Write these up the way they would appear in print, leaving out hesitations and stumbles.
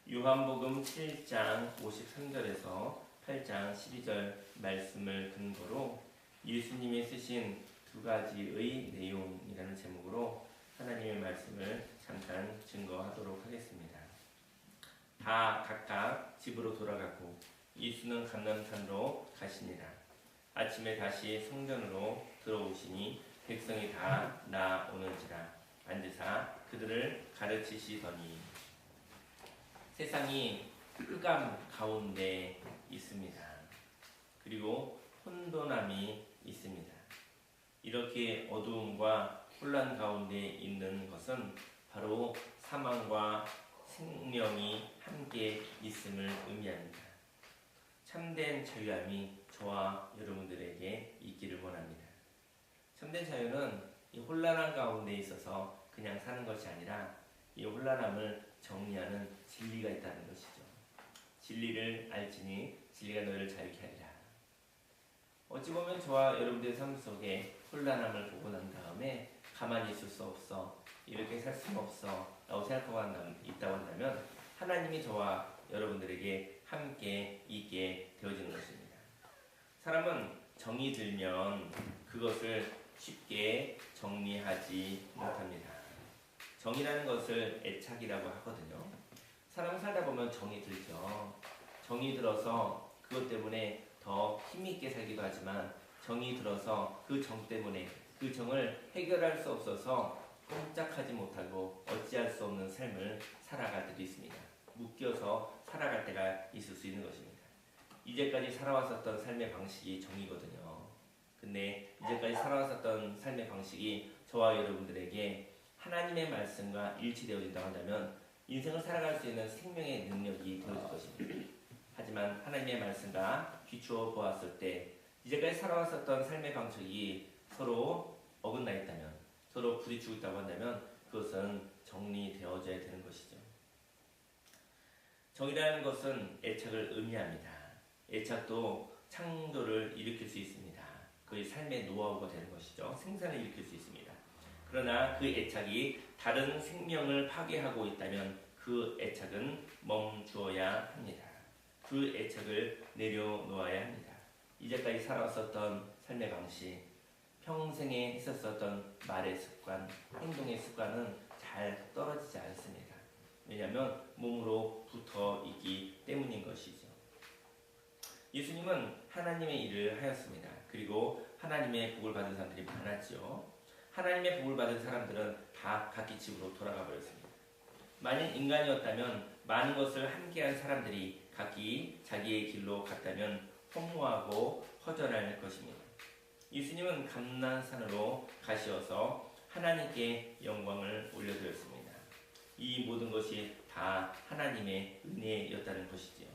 요한복음 7장 53절에서 8장 12절 말씀을 근거로 예수님이 쓰신 두 가지의 내용이라는 제목으로 하나님의 말씀을 잠깐 증거하도록 하겠습니다. 다 각각 집으로 돌아가고 예수는 감람산으로 가시니라. 아침에 다시 성전으로 들어오시니 백성이 다 나오는지라. 앉으사 그들을 가르치시더니 세상이 흑암 가운데 있습니다. 그리고 혼돈함이 있습니다. 이렇게 어두움과 혼란 가운데 있는 것은 바로 사망과 생명이 함께 있음을 의미합니다. 참된 자유함이 저와 여러분들에게 있기를 원합니다. 참된 자유는 이 혼란한 가운데 있어서 그냥 사는 것이 아니라 이 혼란함을 정리하는 진리가 있다는 것이죠. 진리를 알지니 진리가 너희를 자유케 하리라. 어찌 보면 저와 여러분들의 삶 속에 혼란함을 보고 난 다음에 가만히 있을 수 없어, 이렇게 살 수 없어 라고 생각하고 있다고 한다면 하나님이 저와 여러분들에게 함께 있게 되어지는 것입니다. 사람은 정이 들면 그것을 쉽게 정리하지 못합니다. 정이라는 것을 애착이라고 하거든요. 사람은 살다 보면 정이 들죠. 정이 들어서 그것 때문에 더 힘있게 살기도 하지만 정이 들어서 그 정 때문에 그 정을 해결할 수 없어서 꼼짝하지 못하고 어찌할 수 없는 삶을 살아갈 때도 있습니다. 묶여서 살아갈 때가 있을 수 있는 것입니다. 이제까지 살아왔었던 삶의 방식이 정이거든요. 근데 이제까지 살아왔었던 삶의 방식이 저와 여러분들에게 하나님의 말씀과 일치되어진다고 한다면 인생을 살아갈 수 있는 생명의 능력이 되어질 것입니다. 하지만 하나님의 말씀과 비추어 보았을 때 이제까지 살아왔었던 삶의 방식이 서로 어긋나 있다면, 서로 부딪히고 있다고 한다면 그것은 정리되어져야 되는 것이죠. 정이라는 것은 애착을 의미합니다. 애착도 창조를 일으킬 수 있습니다. 그의 삶의 노하우가 되는 것이죠. 생산을 일으킬 수 있습니다. 그러나 그 애착이 다른 생명을 파괴하고 있다면 그 애착은 멈추어야 합니다. 그 애착을 내려놓아야 합니다. 이제까지 살아왔었던 삶의 방식, 평생에 있었었던 말의 습관, 행동의 습관은 잘 떨어지지 않습니다. 왜냐하면 몸으로 붙어 있기 때문인 것이죠. 예수님은 하나님의 일을 하였습니다. 그리고 하나님의 복을 받은 사람들이 많았죠. 하나님의 복을 받은 사람들은 다 각기 집으로 돌아가 버렸습니다. 만일 인간이었다면 많은 것을 함께한 사람들이 각기 자기의 길로 갔다면 허무하고 허전할 것입니다. 예수님은 감람산으로 가시어서 하나님께 영광을 올려드렸습니다. 이 모든 것이 다 하나님의 은혜였다는 것이지요.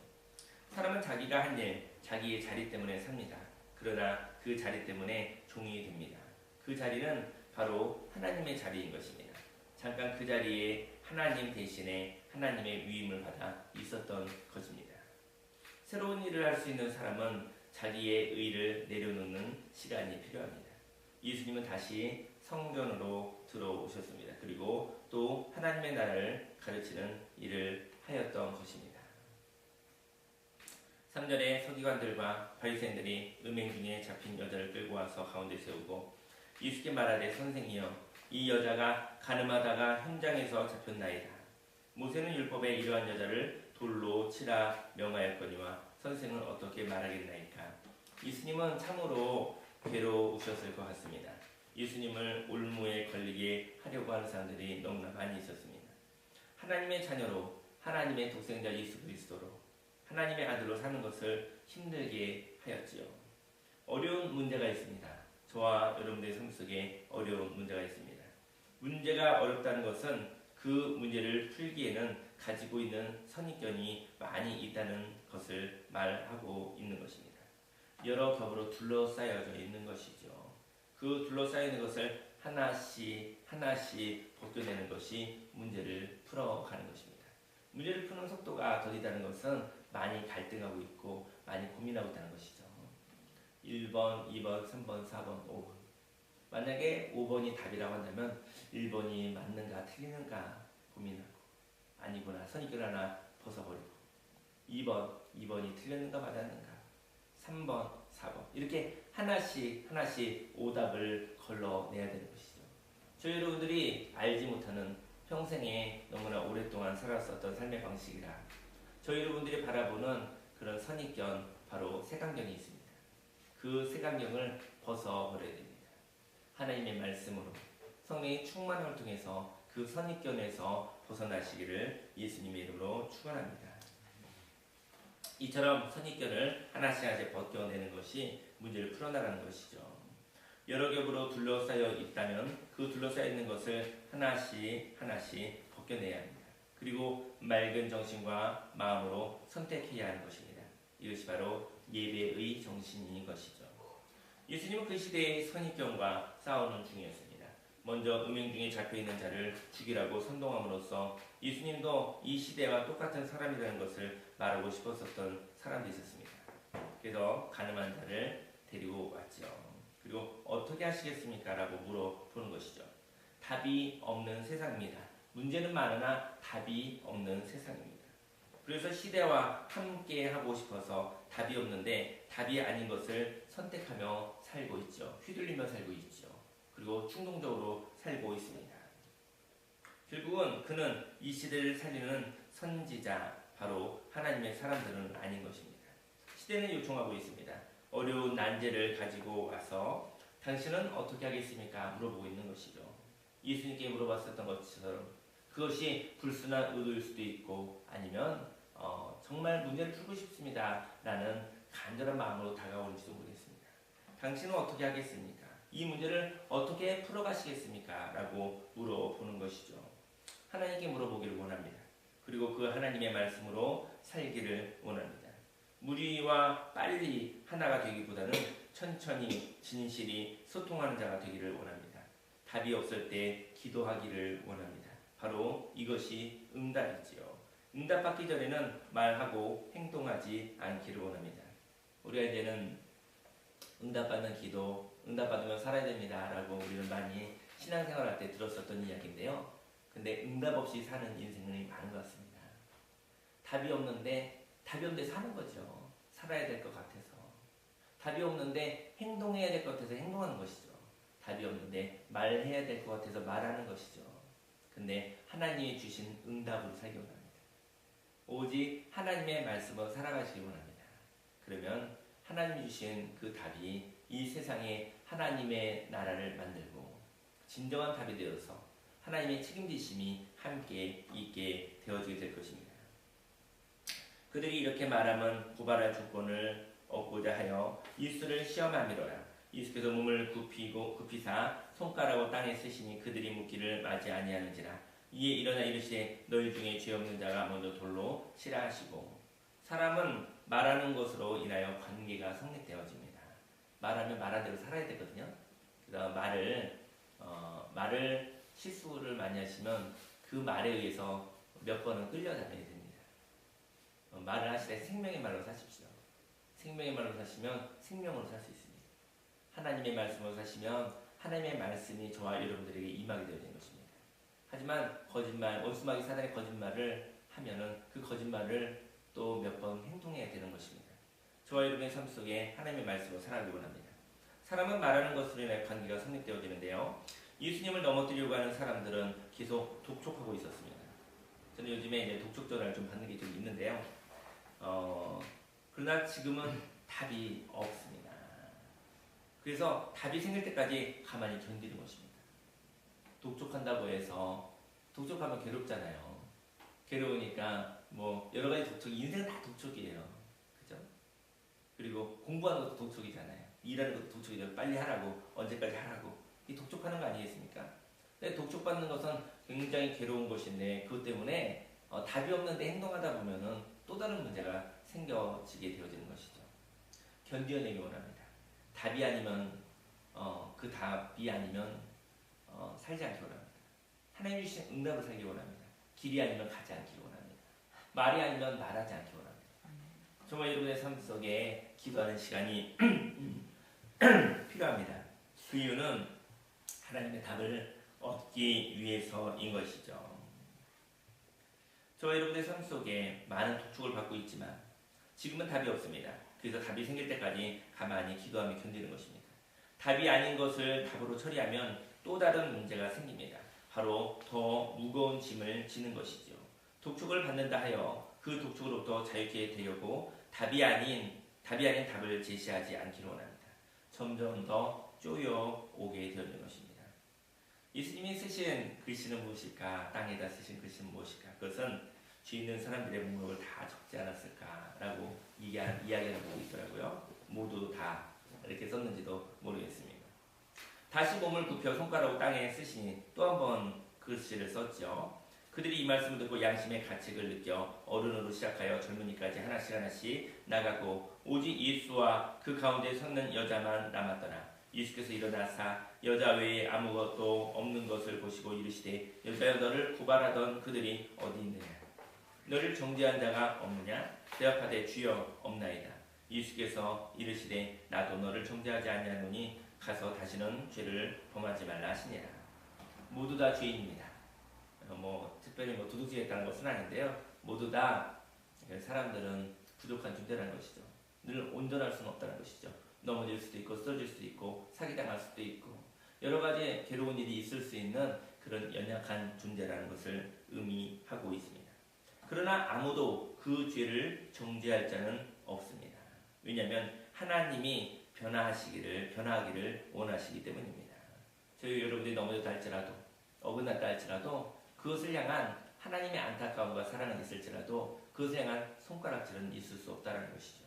사람은 자기가 한 일, 자기의 자리 때문에 삽니다. 그러나 그 자리 때문에 종이 됩니다. 그 자리는 바로 하나님의 자리인 것입니다. 잠깐 그 자리에 하나님 대신에 하나님의 위임을 받아 있었던 것입니다. 새로운 일을 할 수 있는 사람은 자기의 의를 내려놓는 시간이 필요합니다. 예수님은 다시 성전으로 들어오셨습니다. 그리고 또 하나님의 나라를 가르치는 일을 하였던 것입니다. 3절에 서기관들과 바리새인들이 음행 중에 잡힌 여자를 끌고 와서 가운데 세우고 예수께 말하되 선생이여 이 여자가 가늠하다가 현장에서 잡혔나이다. 모세는 율법에 이러한 여자를 돌로 치라 명하였거니와 선생은 어떻게 말하겠나이까. 예수님은 참으로 괴로우셨을 것 같습니다. 예수님을 올무에 걸리게 하려고 하는 사람들이 너무나 많이 있었습니다. 하나님의 자녀로, 하나님의 독생자 예수 그리스도로, 하나님의 아들로 사는 것을 힘들게 하였지요. 어려운 문제가 있습니다. 저와 여러분들의 삶 속에 어려운 문제가 있습니다. 문제가 어렵다는 것은 그 문제를 풀기에는 가지고 있는 선입견이 많이 있다는 것을 말하고 있는 것입니다. 여러 겹으로 둘러싸여져 있는 것이죠. 그 둘러싸여 있는 것을 하나씩 하나씩 벗겨내는 것이 문제를 풀어가는 것입니다. 문제를 푸는 속도가 더디다는 것은 많이 갈등하고 있고 많이 고민하고 있다는 것이죠. 1번, 2번, 3번, 4번, 5번. 만약에 5번이 답이라고 한다면 1번이 맞는가 틀리는가 고민하고 아니구나 선입견 하나 벗어버리고 2번이 틀렸는가 맞았는가 3번, 4번 이렇게 하나씩 오답을 걸러내야 되는 것이죠. 저희 여러분들이 알지 못하는 평생에 너무나 오랫동안 살았었던 삶의 방식이라 저희 여러분들이 바라보는 그런 선입견 바로 색안경이 있습니다. 그 색안경을 벗어버려야 됩니다. 하나님의 말씀으로 성령의 충만함을 통해서 그 선입견에서 벗어나시기를 예수님의 이름으로 축원합니다. 이처럼 선입견을 하나씩 벗겨내는 것이 문제를 풀어나가는 것이죠. 여러 겹으로 둘러싸여 있다면 그 둘러싸여 있는 것을 하나씩 벗겨내야 합니다. 그리고 맑은 정신과 마음으로 선택해야 하는 것입니다. 이것이 바로 예배의 정신인 것이죠. 예수님은 그 시대의 선입견과 싸우는 중이었습니다. 먼저 음행 중에 잡혀있는 자를 죽이라고 선동함으로써 예수님도 이 시대와 똑같은 사람이라는 것을 말하고 싶었었던 사람도 있었습니다. 그래서 가늠한 자를 데리고 왔죠. 그리고 어떻게 하시겠습니까? 라고 물어보는 것이죠. 답이 없는 세상입니다. 문제는 많으나 답이 없는 세상입니다. 그래서 시대와 함께 하고 싶어서 답이 없는데 답이 아닌 것을 선택하며 살고 있죠. 휘둘리며 살고 있죠. 그리고 충동적으로 살고 있습니다. 결국은 그는 이 시대를 살리는 선지자, 바로 하나님의 사람들은 아닌 것입니다. 시대는 요청하고 있습니다. 어려운 난제를 가지고 와서 당신은 어떻게 하겠습니까? 물어보고 있는 것이죠. 예수님께 물어봤었던 것처럼 그것이 불순한 의도일 수도 있고 아니면 정말 문제를 풀고 싶습니다 라는 간절한 마음으로 다가오는지도 모르겠습니다. 당신은 어떻게 하겠습니까? 이 문제를 어떻게 풀어가시겠습니까? 라고 물어보는 것이죠. 하나님께 물어보기를 원합니다. 그리고 그 하나님의 말씀으로 살기를 원합니다. 무리와 빨리 하나가 되기보다는 천천히 진실이 소통하는 자가 되기를 원합니다. 답이 없을 때 기도하기를 원합니다. 바로 이것이 응답이지요. 응답받기 전에는 말하고 행동하지 않기를 원합니다. 우리가 이제는 응답받는 기도, 응답받으면 살아야 됩니다 라고 우리는 많이 신앙생활할 때 들었었던 이야기인데요. 근데 응답 없이 사는 인생은 많은 것 같습니다. 답이 없는데 사는 거죠. 살아야 될 것 같아서. 답이 없는데 행동해야 될 것 같아서 행동하는 것이죠. 답이 없는데 말해야 될 것 같아서 말하는 것이죠. 근데 하나님이 주신 응답으로 살기 원합니다. 오직 하나님의 말씀으로 살아가시기 원합니다. 그러면 하나님이 주신 그 답이 이 세상에 하나님의 나라를 만들고 진정한 답이 되어서 하나님의 책임지심이 함께 있게 되어지게 될 것입니다. 그들이 이렇게 말하면 고발할 조건을 얻고자 하여 예수를 시험함이로라. 예수께서 몸을 굽히사 손가락으로 땅에 쓰시니 그들이 묻기를 맞이 아니하는지라. 이에 일어나 이르시되 너희 중에 죄 없는 자가 먼저 돌로 치라 하시고. 사람은 말하는 것으로 인하여 관계가 성립되어집니다. 말하면 말한 대로 살아야 되거든요. 그래서 말을 실수를 많이 하시면 그 말에 의해서 몇 번은 끌려다녀야 됩니다. 말을 하실 때 생명의 말로 사십시오. 생명의 말로 사시면 생명으로 살 수 있습니다. 하나님의 말씀으로 사시면 하나님의 말씀이 저와 여러분들에게 임하게 되어지는 것입니다. 하지만 거짓말, 원수마귀 사단의 거짓말을 하면은 그 거짓말을 또 몇 번 행동해야 되는 것입니다. 저와 여러분의 삶 속에 하나님의 말씀으로 살아가기 원합니다. 사람은 말하는 것으로 인해 관계가 성립되어지는데요. 예수님을 넘어뜨리려고 하는 사람들은 계속 독촉하고 있었습니다. 저는 요즘에 이제 독촉 전화를 좀 받는 게 좀 있는데요. 그러나 지금은 답이 없습니다. 그래서 답이 생길 때까지 가만히 견디는 것입니다. 독촉한다고 해서 독촉하면 괴롭잖아요. 괴로우니까 뭐 여러 가지 독촉, 인생은 다 독촉이에요. 그죠? 그리고 공부하는 것도 독촉이잖아요. 일하는 것도 독촉이잖아요. 빨리 하라고, 언제까지 하라고. 이 독촉하는 거 아니겠습니까? 근데 독촉받는 것은 굉장히 괴로운 것인데 그것 때문에 답이 없는데 행동하다 보면은 또 다른 문제가 생겨지게 되어지는 것이죠. 견뎌내기 원합니다. 답이 아니면 그 답이 아니면 살지 않기 원합니다. 하나님이 주신 응답을 살기 원합니다. 길이 아니면 가지 않기 원합니다. 말이 아니면 말하지 않기 원합니다. 정말 여러분의 삶 속에 기도하는 시간이 필요합니다. 그 이유는 하나님의 답을 얻기 위해서인 것이죠. 저와 여러분의 삶 속에 많은 독촉을 받고 있지만 지금은 답이 없습니다. 그래서 답이 생길 때까지 가만히 기도하며 견디는 것입니다. 답이 아닌 것을 답으로 처리하면 또 다른 문제가 생깁니다. 바로 더 무거운 짐을 지는 것이죠. 독촉을 받는다 하여 그 독촉으로부터 자유케 되려고 답이 아닌 답을 제시하지 않기로 원합니다. 점점 더 쪼여오게 되는 것입니다. 예수님이 쓰신 글씨는 무엇일까? 땅에다 쓰신 글씨는 무엇일까? 그것은 죄 있는 사람들의 목록을 다 적지 않았을까라고 이야기하는 보고 있더라고요. 모두 다 이렇게 썼는지도 모르겠습니다. 다시 몸을 굽혀 손가락으로 땅에 쓰시니 또 한 번 글씨를 썼죠. 그들이 이 말씀을 듣고 양심의 가책을 느껴 어른으로 시작하여 젊은이까지 하나씩 나가고 오직 예수와 그 가운데 섰는 여자만 남았더라. 예수께서 일어나사 여자 외에 아무것도 없는 것을 보시고 이르시되 여자여 너를 고발하던 그들이 어디 있느냐? 너를 정죄한 자가 없느냐? 대답하되 주여 없나이다. 예수께서 이르시되 나도 너를 정죄하지 아니하노니 가서 다시는 죄를 범하지 말라 하시니라. 모두 다 죄인입니다. 특별히 도둑질했다는 것은 아닌데요. 모두 다 사람들은 부족한 존재라는 것이죠. 늘 온전할 수는 없다는 것이죠. 넘어질 수도 있고 쓰러질 수도 있고 사기당할 수도 있고 여러 가지 괴로운 일이 있을 수 있는 그런 연약한 존재라는 것을 의미하고 있습니다. 그러나 아무도 그 죄를 정죄할 자는 없습니다. 왜냐하면 하나님이 변화하기를 원하시기 때문입니다. 저희 여러분들이 넘어졌다 할지라도 어긋났다 할지라도 그것을 향한 하나님의 안타까움과 사랑은 있을지라도 그것을 향한 손가락질은 있을 수 없다는 것이죠.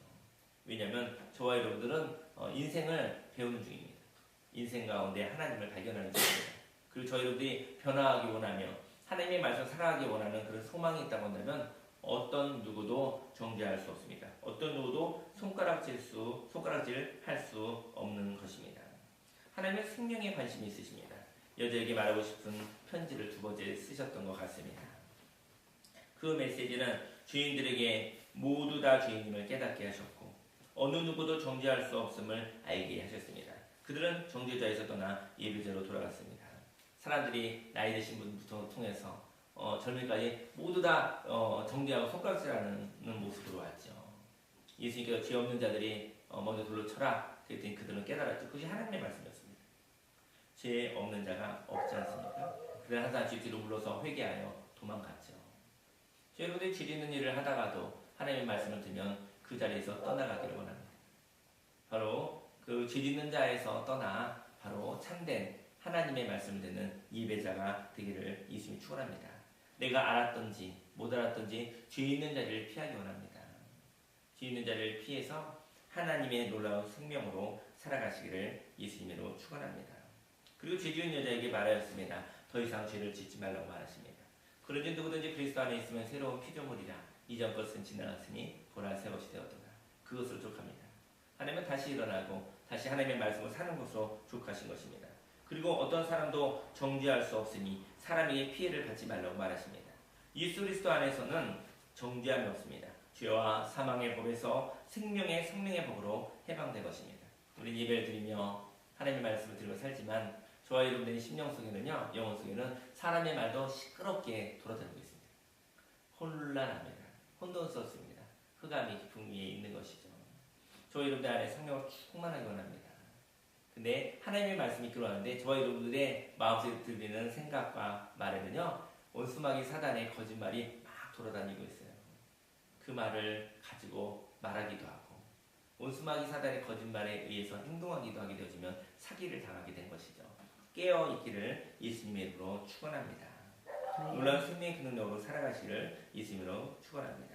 왜냐하면 저와 여러분들은 인생을 배우는 중입니다. 인생 가운데 하나님을 발견하는 중입니다. 그리고 저희 여러분들이 변화하기 원하며 하나님의 말씀을 살아가기 원하는 그런 소망이 있다고 한다면 어떤 누구도 정죄할 수 없습니다. 어떤 누구도 손가락질 할 수 없는 것입니다. 하나님은 생명에 관심이 있으십니다. 여자에게 말하고 싶은 편지를 2번째 쓰셨던 것 같습니다. 그 메시지는 죄인들에게 모두 다 죄인임을 깨닫게 하셨고 어느 누구도 정죄할 수 없음을 알게 하셨습니다. 그들은 정죄자에서 떠나 예배자로 돌아갔습니다. 사람들이 나이 드신 분부터 통해서 젊은이까지 모두 다 정죄하고 손가락질하는 모습으로 왔죠. 예수님께서 죄 없는 자들이 먼저 돌로 쳐라. 그랬더니 그들은 깨달았죠. 그것이 하나님의 말씀이었습니다. 죄 없는 자가 없지 않습니까? 그들은 항상 뒤로 물러서 회개하여 도망갔죠. 여러분들이 죄 짓는 일을 하다가도 하나님의 말씀을 들으면 그 자리에서 떠나가기를 원합니다. 바로 그 죄 짓는 자에서 떠나 바로 참된 하나님의 말씀을 듣는 예배자가 되기를 예수님이 축원합니다. 내가 알았던지 못 알았던지 죄 있는 자리를 피하기 원합니다. 죄 있는 자리를 피해서 하나님의 놀라운 생명으로 살아가시기를 예수님으로 축원합니다. 그리고 죄 지은 여자에게 말하였습니다. 더 이상 죄를 짓지 말라고 말하십니다. 그러지 누구든지 그리스도 안에 있으면 새로운 피조물이라 이전 것은 지나갔으니 보라 새 것이 되었도다. 그것을 족합니다. 하나님은 다시 일어나고 다시 하나님의 말씀을 사는 것으로 족하신 것입니다. 그리고 어떤 사람도 정죄할 수 없으니 사람에게 피해를 받지 말라고 말하십니다. 예수 그리스도 안에서는 정죄함이 없습니다. 죄와 사망의 법에서 생명의 성령의 법으로 해방된 것입니다. 우리 예배를 드리며 하나님의 말씀을 들으며 살지만 저와 여러분들의 심령 속에는요, 영혼 속에는 사람의 말도 시끄럽게 돌아다니고 있습니다. 혼란합니다. 혼돈스럽습니다. 흑암이 깊은 위에 있는 것이죠. 저와 여러분들 안에 성령을 충만하게 원합니다. 근데 하나님의 말씀이 들어왔는데 저와 여러분들의 마음속에 들리는 생각과 말에는요, 원수마귀 사단의 거짓말이 막 돌아다니고 있어요. 그 말을 가지고 말하기도 하고 원수마귀 사단의 거짓말에 의해서 행동하기도 하게 되어지면 사기를 당하게 된 것이죠. 깨어있기를 예수님의 이름으로 축원합니다. 놀라운 생명의 능력으로 살아가시기를 예수님으로 축원합니다.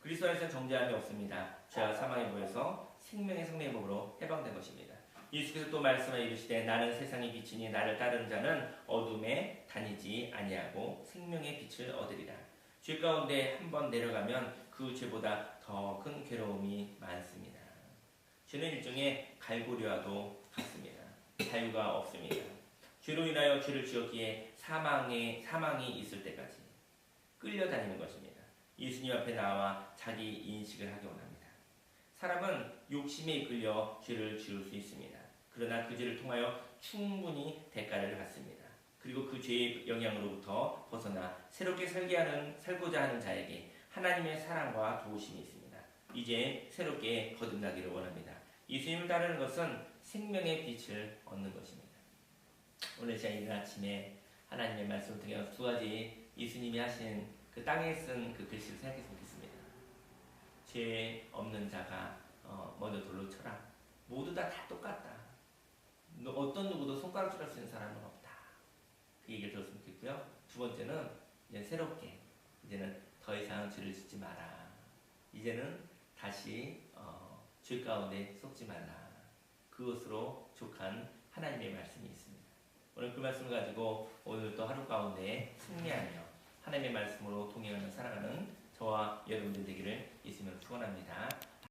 그리스도 안에서 정죄함이 없습니다. 죄와 사망의 법에서 생명의 성령의 법으로 해방된 것입니다. 예수께서 또 말씀하여 이르시되 나는 세상의 빛이니 나를 따르는 자는 어둠에 다니지 아니하고 생명의 빛을 얻으리라. 죄 가운데 한번 내려가면 그 죄보다 더 큰 괴로움이 많습니다. 죄는 일종의 갈고리와도 같습니다. 자유가 없습니다. 죄로 인하여 죄를 지었기에 사망이 있을 때까지 끌려다니는 것입니다. 예수님 앞에 나와 자기 인식을 하기 원합니다. 사람은 욕심에 이끌려 죄를 지을 수 있습니다. 그러나 그 죄를 통하여 충분히 대가를 받습니다. 그리고 그 죄의 영향으로부터 벗어나 새롭게 살고자 하는 자에게 하나님의 사랑과 도우심이 있습니다. 이제 새롭게 거듭나기를 원합니다. 예수님을 따르는 것은 생명의 빛을 얻는 것입니다. 오늘 제가 이른 아침에 하나님의 말씀을 통해 두 가지 예수님이 하신 그 땅에 쓴 그 글씨를 생각했으면 좋겠습니다. 죄 없는 자가 먼저 돌로 쳐라. 모두 다 똑같다. 어떤 누구도 손가락질할 수 있는 사람은 없다. 그 얘기를 들었으면 좋겠고요. 두 번째는 이제 새롭게 이제는 더 이상 죄를 짓지 마라. 이제는 다시 죄 가운데 속지 말라. 그것으로 족한 하나님의 말씀이 있습니다. 오늘 그 말씀을 가지고 오늘 또 하루 가운데 승리하며 하나님의 말씀으로 동행하며 살아가는 저와 여러분들 되기를 예수님으로 축원합니다.